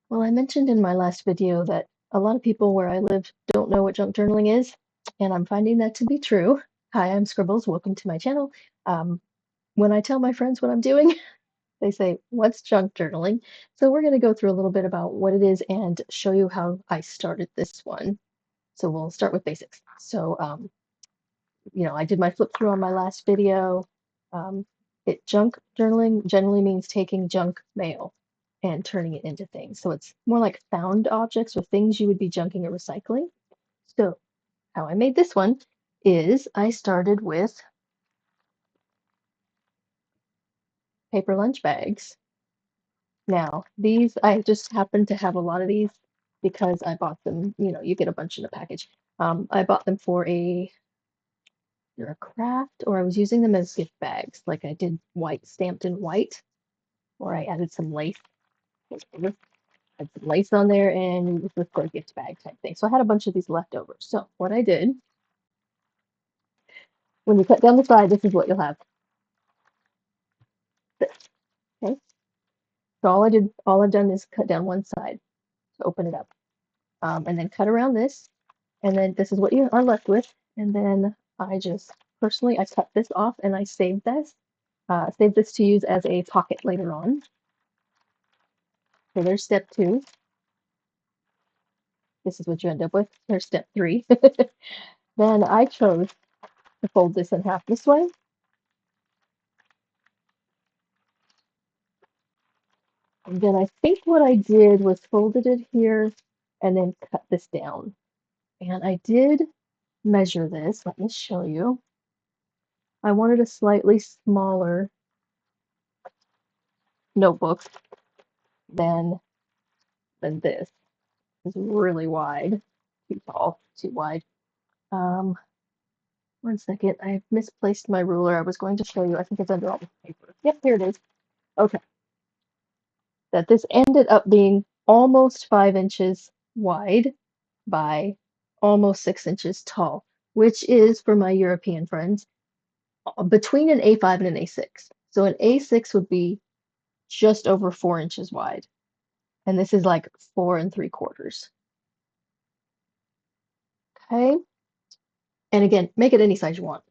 Well, I mentioned in my last video that a lot of people where I live don't know what junk journaling is, and I'm finding that to be true. Hi, I'm Scribbles. Welcome to my channel. Um, when I tell my friends what I'm doing, they say, "What's junk journaling?" So we're going to go through a little bit about what it is and show you how I started this one. So we'll start with basics. I did my flip through on my last video. Um, junk journaling generally means taking junk mail and turning it into things. So it's more like found objects or things you would be junking or recycling. So how I made this one is I started with paper lunch bags. Now, these, I just happen to have a lot of these because I bought them, you get a bunch in a package. I bought them for either a craft or I was using them as gift bags. Like I did white stamped in white, or I added some lace. Had some lace on there and it was for a gift bag type thing. So I had a bunch of these left over. So what I did, when you cut down the side, this is what you'll have. This, okay? So all I've done is cut down one side to open it up. And then cut around this, and then this is what you are left with. And then I cut this off and I saved this to use as a pocket later on. So there's step two. This is what you end up with. There's step three. Then I chose to fold this in half this way. And then I think what I did was folded it here and then cut this down. And I did measure this. Let me show you. I wanted a slightly smaller notebook than this. It's really wide. Too tall, too wide. Um, One second. I misplaced my ruler. I was going to show you. I think it's under all the paper. Yep, here it is. Okay. That this ended up being almost 5 inches wide by almost 6 inches tall, which is, for my European friends, between an A5 and an A6. So an A6 would be just over 4 inches wide, and this is like 4 3/4. Okay, and again, make it any size you want.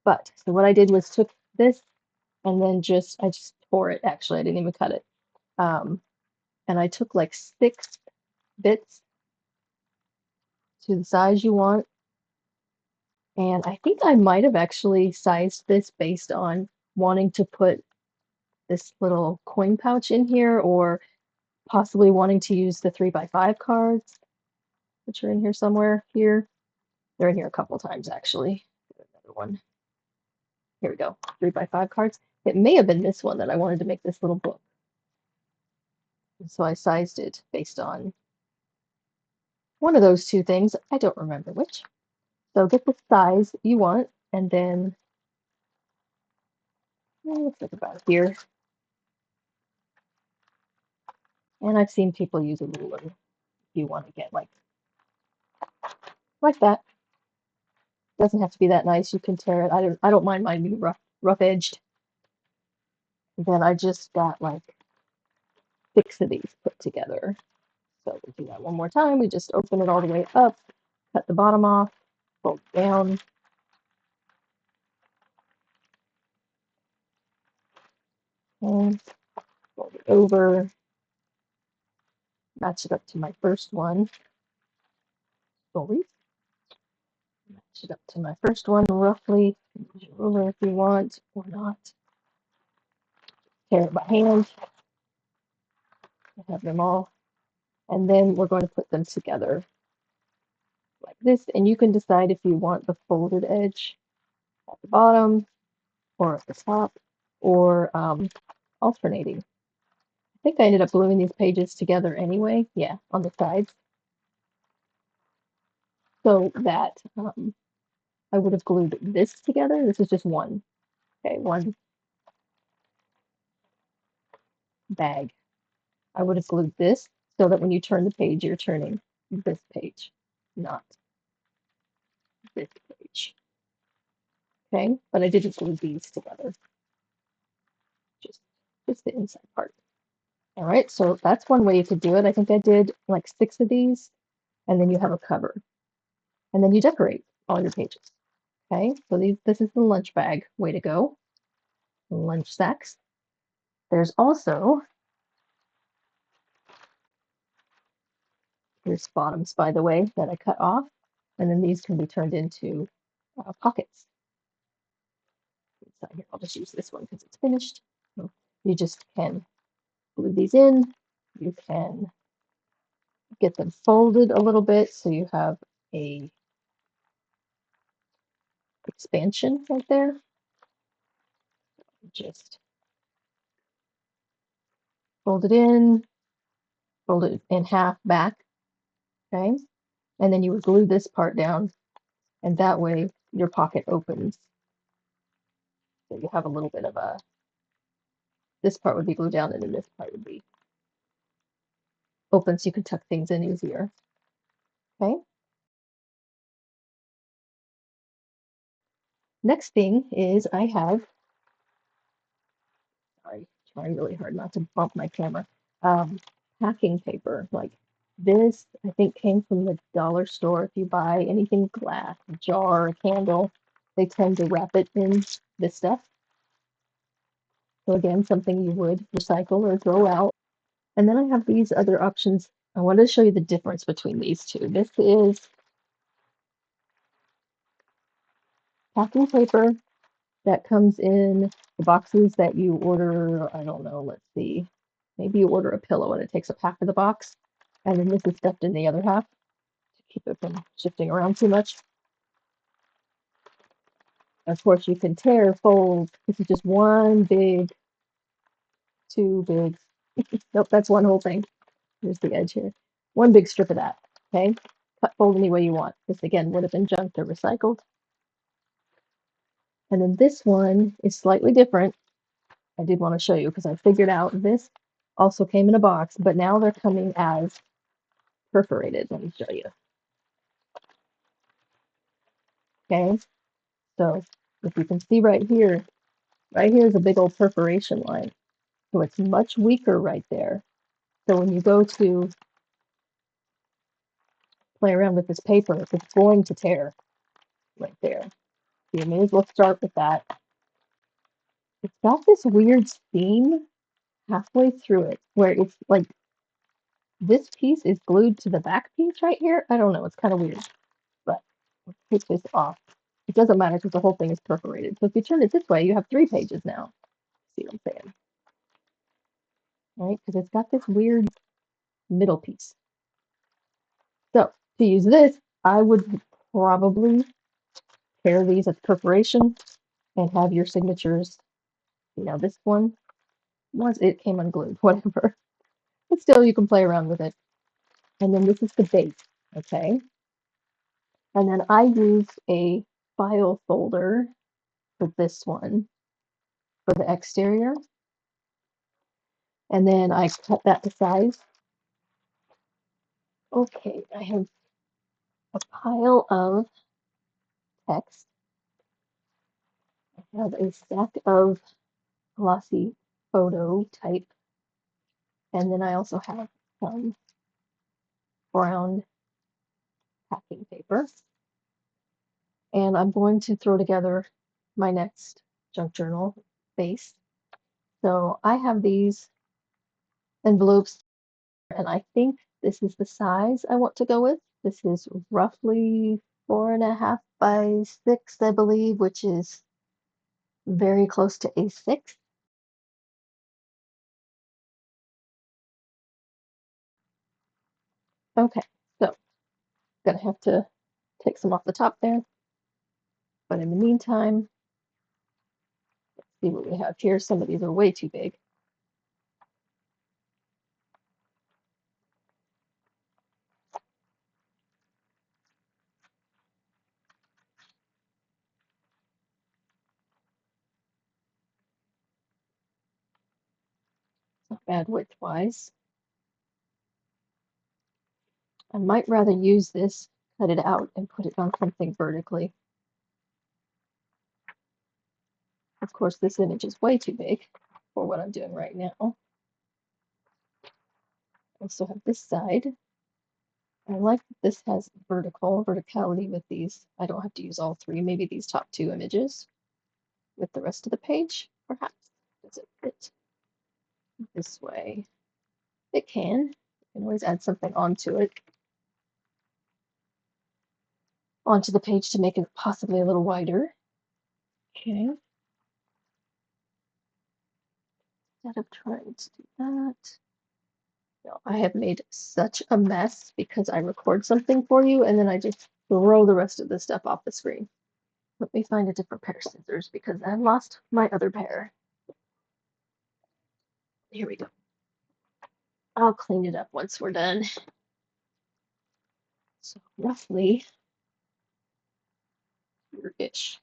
But so what I did was took this and then I just tore it. Actually, I didn't even cut it. Um, and I took like 6 bits to the size you want. And I think I might have actually sized this based on wanting to put this little coin pouch in here, or possibly wanting to use the 3x5 cards, which are in here somewhere here. They're in here a couple times actually. Another one. Here we go. 3x5 cards. It may have been this one that I wanted to make this little book. So I sized it based on one of those two things. I don't remember which. So get the size you want, and then looks like about here. And I've seen people use a ruler if you want to get like that. Doesn't have to be that nice. You can tear it. I don't mind mine being rough edged. Then I just got like 6 of these put together. So we'll do that one more time. We just open it all the way up, cut the bottom off, fold it down, and fold it over, match it up to my first one. Slowly match it up to my first one roughly. Use your ruler if you want or not. Tear it by hand. I have them all. And then we're going to put them together like this. And you can decide if you want the folded edge at the bottom or at the top, or alternating. I think I ended up gluing these pages together anyway. Yeah, on the sides. So that I would have glued this together. This is just one. Okay, one bag. I would have glued this so that when you turn the page, you're turning this page, not this page. Okay, but I didn't glue these together. Just the inside part. All right, so that's one way you could do it. I think I did like 6 of these, and then you have a cover, and then you decorate all your pages. Okay, so this is the lunch bag way to go. Lunch sacks. There's also, here's bottoms, by the way, that I cut off, and then these can be turned into pockets. So here, I'll just use this one because it's finished. So you just can glue these in. You can get them folded a little bit so you have a expansion right there. Just fold it in half back, okay? And then you would glue this part down, and that way your pocket opens. So you have a little bit of a, this part would be glued down, and then this part would be open so you can tuck things in easier, okay? Next thing is I have, sorry, trying really hard not to bump my camera, packing paper. Like this, I think came from the dollar store. If you buy anything glass, a jar, a candle, they tend to wrap it in this stuff. So again, something you would recycle or throw out. And then I have these other options. I wanted to show you the difference between these two. This is packing paper that comes in the boxes that you order. I don't know, let's see. Maybe you order a pillow and it takes up half of the box. And then this is stuffed in the other half to keep it from shifting around too much. Of course, you can tear, fold. This is just one big, two big. Nope, that's one whole thing. Here's the edge here. One big strip of that. Okay. Cut, fold any way you want. This again would have been junked or recycled. And then this one is slightly different. I did want to show you because I figured out this also came in a box, but now they're coming as perforated. Let me show you. Okay. So if you can see right here is a big old perforation line. So it's much weaker right there. So when you go to play around with this paper, it's going to tear right there. So you may as well start with that. It's got this weird seam halfway through it where it's like this piece is glued to the back piece right here. I don't know, it's kind of weird, but let's take this off. It doesn't matter because the whole thing is perforated. So if you turn it this way, you have 3 pages now. See what I'm saying? Right? Because it's got this weird middle piece. So to use this, I would probably pair these as perforation and have your signatures. You know, this one, once it came unglued, whatever. But still, you can play around with it. And then this is the base, okay? And then I use a file folder for this one for the exterior. And then I cut that to size. Okay, I have a pile of text. I have a stack of glossy photo type. And then I also have some brown packing paper. And I'm going to throw together my next junk journal base. So I have these envelopes, and I think this is the size I want to go with. This is roughly 4.5 by 6, I believe, which is very close to A6. Okay, so gonna have to take some off the top there. But in the meantime, let's see what we have here. Some of these are way too big. Not bad width-wise. I might rather use this, cut it out, and put it on something vertically. Of course, this image is way too big for what I'm doing right now. also have this side. I like that this has verticality with these. I don't have to use all three, maybe these top two images with the rest of the page, perhaps. Does it fit this way? It can. You can always add something onto it, onto the page to make it possibly a little wider. Okay. Instead of trying to do that, no, I have made such a mess because I record something for you and then I just throw the rest of the stuff off the screen. Let me find a different pair of scissors because I lost my other pair. Here we go. I'll clean it up once we're done. So roughly here-ish.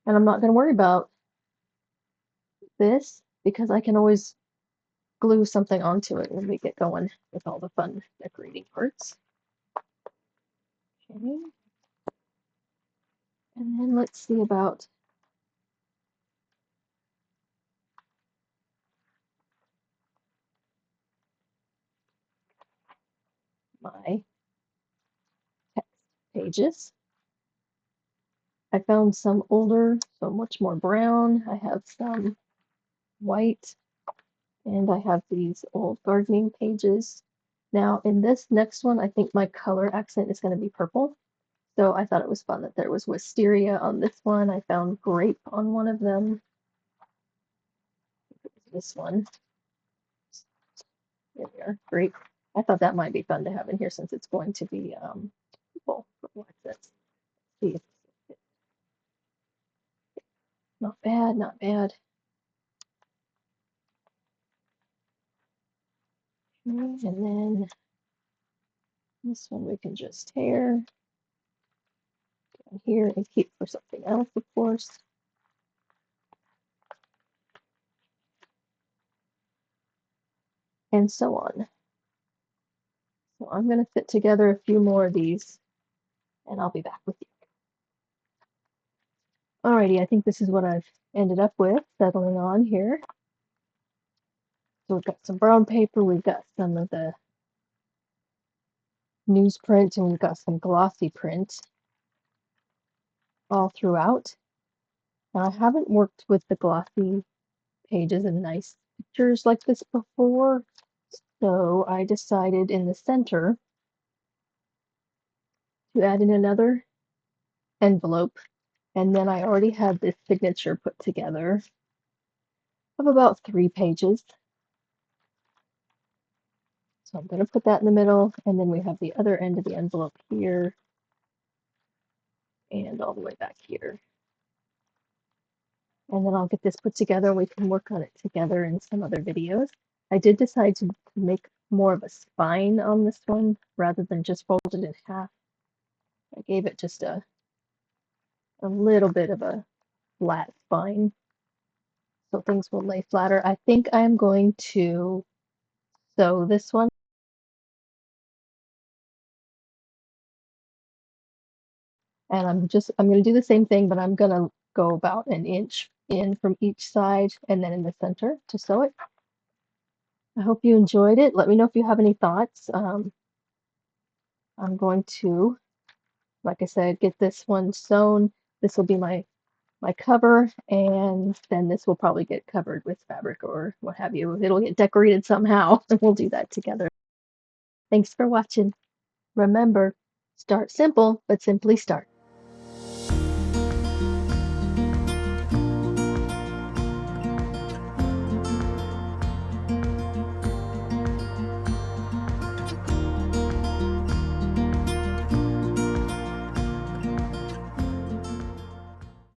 And I'm not going to worry about this because I can always glue something onto it when we get going with all the fun decorating parts. Okay. And then let's see about my text pages. I found some older, so much more brown. I have some white, and I have these old gardening pages. Now, in this next one, I think my color accent is going to be purple. So I thought it was fun that there was wisteria on this one. I found grape on one of them. This one. There we are, grape. I thought that might be fun to have in here since it's going to be purple. Let's see. Not bad, not bad. Okay, and then this one we can just tear down here and keep for something else, of course. And so on. So I'm going to fit together a few more of these and I'll be back with you. Alrighty, I think this is what I've ended up with, settling on here. So we've got some brown paper, we've got some of the newsprint, and we've got some glossy print all throughout. Now, I haven't worked with the glossy pages and nice pictures like this before, so I decided in the center to add in another envelope, and then I already had this signature put together of about 3 pages. So I'm going to put that in the middle, and then we have the other end of the envelope here and all the way back here. And then I'll get this put together and we can work on it together in some other videos. I did decide to make more of a spine on this one rather than just fold it in half. I gave it just a little bit of a flat spine so things will lay flatter. I think I'm going to sew this one. And I'm going to do the same thing, but I'm going to go about an inch in from each side and then in the center to sew it. I hope you enjoyed it. Let me know if you have any thoughts. I'm going to, like I said, get this one sewn. This will be my cover, and then this will probably get covered with fabric or what have you. It'll get decorated somehow, and we'll do that together. Thanks for watching. Remember, start simple, but simply start.